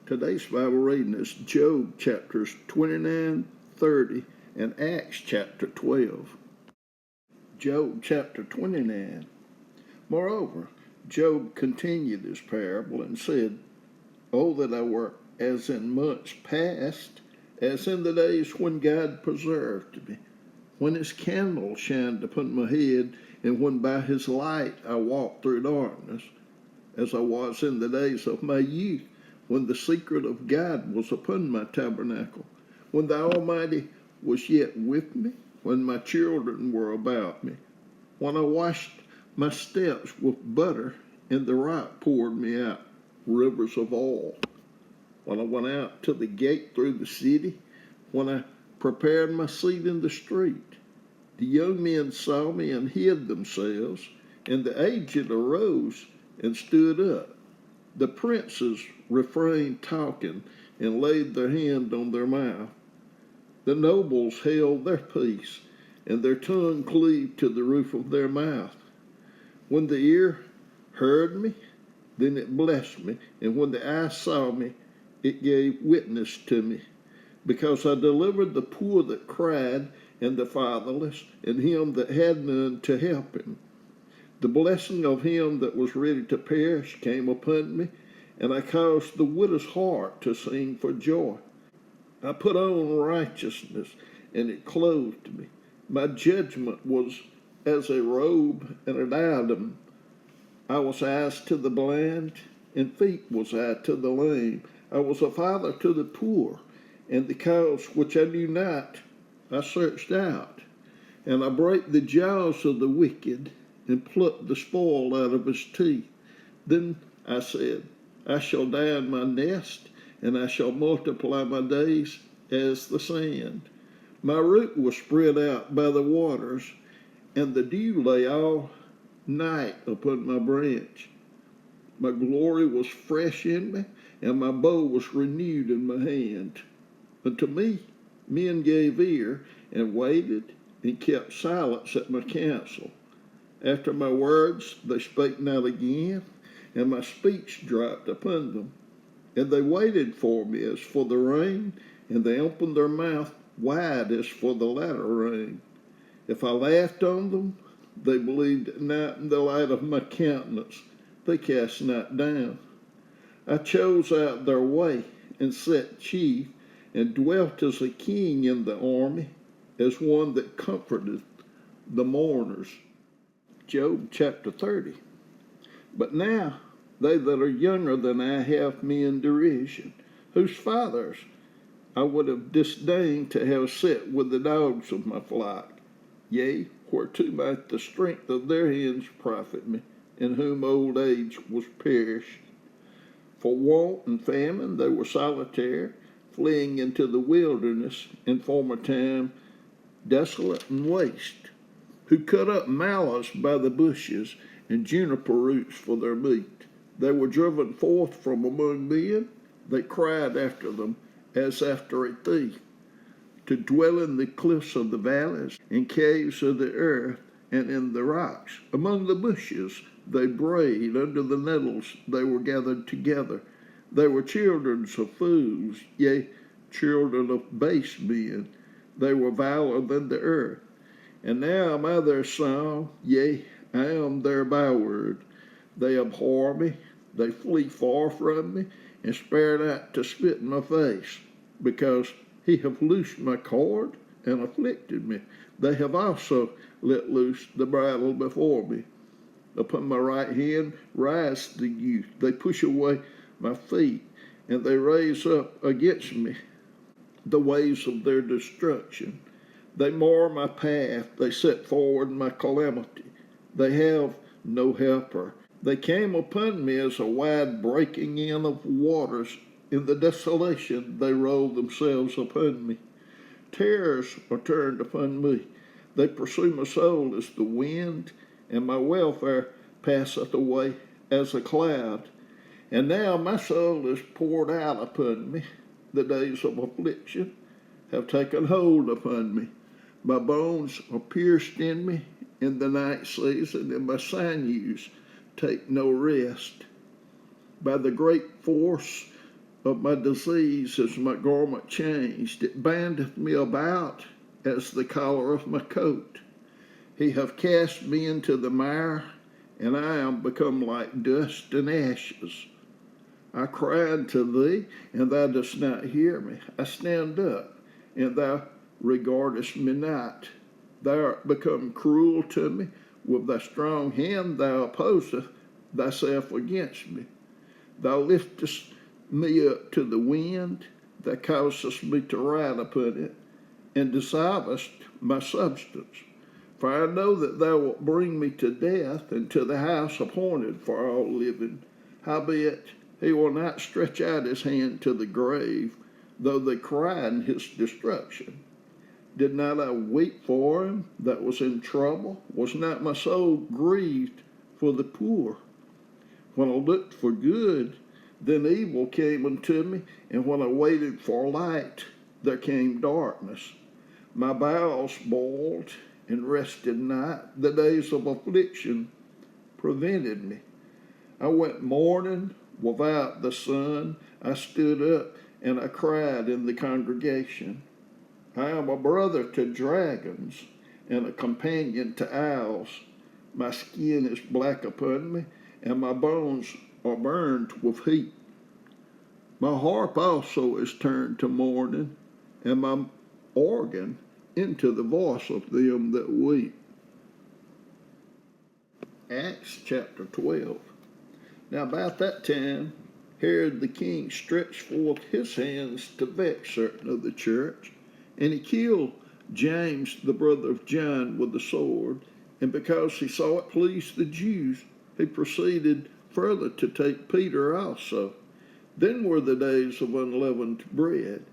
Today's Bible reading is Job chapters 29, 30, and Acts chapter 12. Job chapter 29. Moreover, Job continued his parable and said, "Oh, that I were as in months past, as in the days when God preserved me, when his candle shined upon my head, and when by his light I walked through darkness, as I was in the days of my youth, when the secret of God was upon my tabernacle, when the Almighty was yet with me, when my children were about me, when I washed my steps with butter, and the rock poured me out rivers of oil, when I went out to the gate through the city, when I prepared my seat in the street. The young men saw me and hid themselves, and the aged arose and stood up. The princes refrained talking and laid their hand on their mouth. The nobles held their peace, and their tongue cleaved to the roof of their mouth. When the ear heard me, then it blessed me, and when the eye saw me, it gave witness to me. Because I delivered the poor that cried, and the fatherless, and him that had none to help him. The blessing of him that was ready to perish came upon me, and I caused the widow's heart to sing for joy. I put on righteousness, and it clothed me. My judgment was as a robe and a diadem. I was eyes to the blind, and feet was I to the lame. I was a father to the poor, and the cause which I knew not I searched out. And I brake the jaws of the wicked, and plucked the spoil out of his teeth. Then I said, I shall die in my nest, and I shall multiply my days as the sand. My root was spread out by the waters, and the dew lay all night upon my branch. My glory was fresh in me, and my bow was renewed in my hand. Unto me men gave ear, and waited, and kept silence at my counsel. After my words they spake not again, and my speech dropped upon them. And they waited for me as for the rain, and they opened their mouth wide as for the latter rain. If I laughed on them, they believed not in the light of my countenance, they cast not down. I chose out their way, and sat chief, and dwelt as a king in the army, as one that comforteth the mourners. Job chapter 30. But now they that are younger than I have me in derision, whose fathers I would have disdained to have set with the dogs of my flock. Yea, whereto might the strength of their hands profit me, in whom old age was perished. For want and famine they were solitary, fleeing into the wilderness, in former time desolate and waste, who cut up mallows by the bushes, and juniper roots for their meat. They were driven forth from among men, they cried after them as after a thief, to dwell in the cliffs of the valleys, in caves of the earth, and in the rocks. Among the bushes they brayed, under the nettles they were gathered together. They were children of fools, yea, children of base men. They were viler than the earth. And now am I their song, yea, I am their byword. They abhor me, they flee far from me, and spare not to spit in my face, because he hath loosed my cord and afflicted me. They have also let loose the bridle before me. Upon my right hand rise the youth. They push away my feet, and they raise up against me the ways of their destruction. They mar my path, they set forward my calamity. They have no helper. They came upon me as a wide breaking in of waters. In the desolation they roll themselves upon me. Terrors are turned upon me. They pursue my soul as the wind, and my welfare passeth away as a cloud. And now my soul is poured out upon me. The days of affliction have taken hold upon me. My bones are pierced in me in the night season, and my sinews take no rest. By the great force of my disease is my garment changed. It bandeth me about as the collar of my coat. He hath cast me into the mire, and I am become like dust and ashes. I cry unto thee, and thou dost not hear me. I stand up, and thou regardest me not. Thou art become cruel to me. With thy strong hand thou opposest thyself against me. Thou liftest me up to the wind, thou causest me to ride upon it, and dissolvest my substance. For I know that thou wilt bring me to death, and to the house appointed for all living. Howbeit he will not stretch out his hand to the grave, though they cry in his destruction. Did not I weep for him that was in trouble? Was not my soul grieved for the poor? When I looked for good, then evil came unto me, and when I waited for light, there came darkness. My bowels boiled and rested not. The days of affliction prevented me. I went mourning without the sun. I stood up and I cried in the congregation. I am a brother to dragons and a companion to owls. My skin is black upon me, and my bones are burned with heat. My harp also is turned to mourning, and my organ into the voice of them that weep. Acts chapter 12. Now about that time, Herod the king stretched forth his hands to vex certain of the church, and he killed James, the brother of John, with the sword. And because he saw it pleased the Jews, he proceeded further to take Peter also. Then were the days of unleavened bread,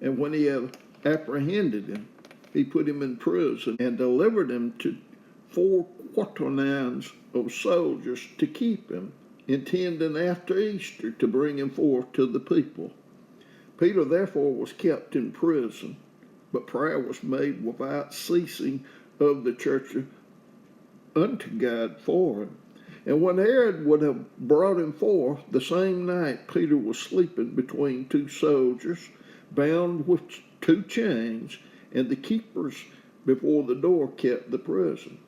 and when he had apprehended him, he put him in prison and delivered him to 4 quaternions of soldiers to keep him, intending after Easter to bring him forth to the people. Peter therefore was kept in prison, but prayer was made without ceasing of the church unto God for him. And when Herod would have brought him forth, the same night Peter was sleeping between 2 soldiers, bound with 2 chains, and the keepers before the door kept the prison.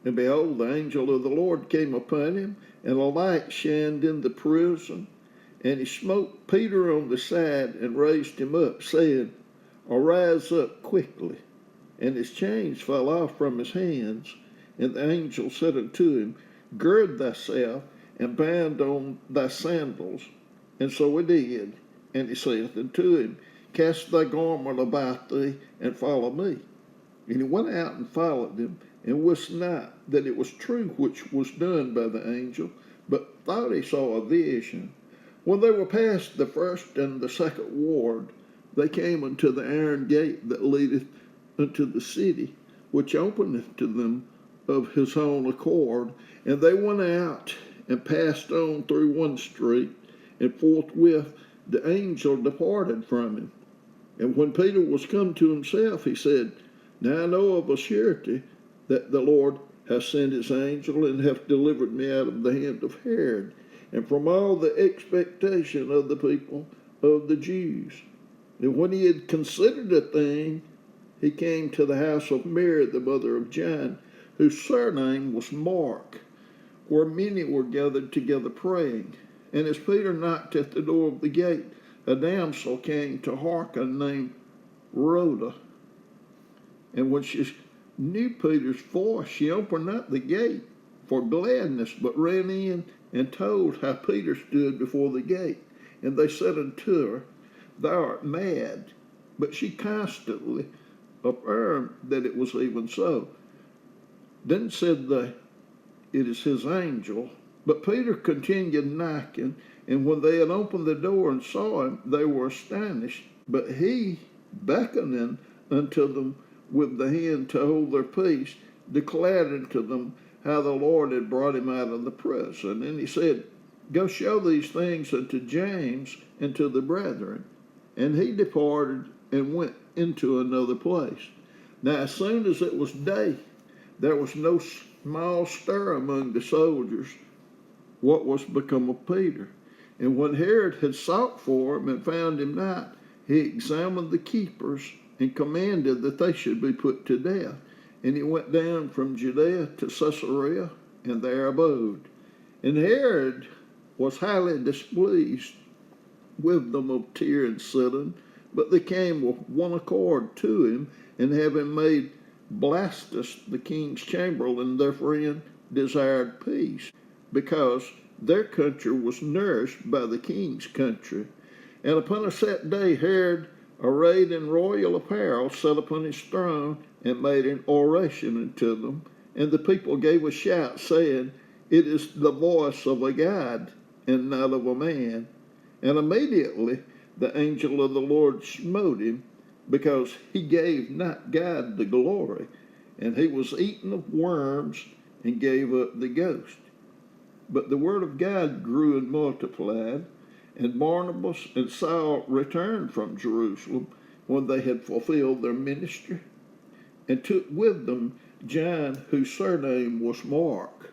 And behold, the angel of the Lord came upon him, and a light shined in the prison. And he smote Peter on the side and raised him up, saying, Arise up quickly. And his chains fell off from his hands. And the angel said unto him, Gird thyself, and bind on thy sandals. And so he did. And he saith unto him, Cast thy garment about thee, and follow me. And he went out and followed him, and wist not that it was true which was done by the angel, but thought he saw a vision. When they were past the first and the second ward, they came unto the iron gate that leadeth unto the city, which openeth to them of his own accord. And they went out and passed on through one street, and forthwith the angel departed from him. And when Peter was come to himself, he said, Now I know of a surety that the Lord hath sent his angel, and hath delivered me out of the hand of Herod, and from all the expectation of the people of the Jews. And when he had considered the thing, he came to the house of Mary, the mother of John, whose surname was Mark, where many were gathered together praying. And as Peter knocked at the door of the gate, a damsel came to hearken named Rhoda. And when she knew Peter's voice, she opened not the gate for gladness, but ran in and told how Peter stood before the gate. And they said unto her, Thou art mad. But she constantly affirmed that it was even so. Then said they, It is his angel. But Peter continued knocking, and when they had opened the door and saw him, they were astonished. But he, beckoning unto them with the hand to hold their peace, declared unto them how the Lord had brought him out of the prison. And he said, Go show these things unto James and to the brethren. And he departed and went into another place. Now as soon as it was day, there was no small stir among the soldiers what was become of Peter. And when Herod had sought for him and found him not, he examined the keepers and commanded that they should be put to death. And he went down from Judea to Caesarea, and there abode. And Herod was highly displeased with them of Tyre and Sidon, but they came with one accord to him, and having made Blastus the king's chamberlain their friend, desired peace, because their country was nourished by the king's country. And upon a set day Herod, arrayed in royal apparel, sat upon his throne, and made an oration unto them. And the people gave a shout, saying, It is the voice of a God, and not of a man. And immediately the angel of the Lord smote him, because he gave not God the glory, and he was eaten of worms, and gave up the ghost. But the word of God grew and multiplied, and Barnabas and Saul returned from Jerusalem when they had fulfilled their ministry, and took with them John, whose surname was Mark.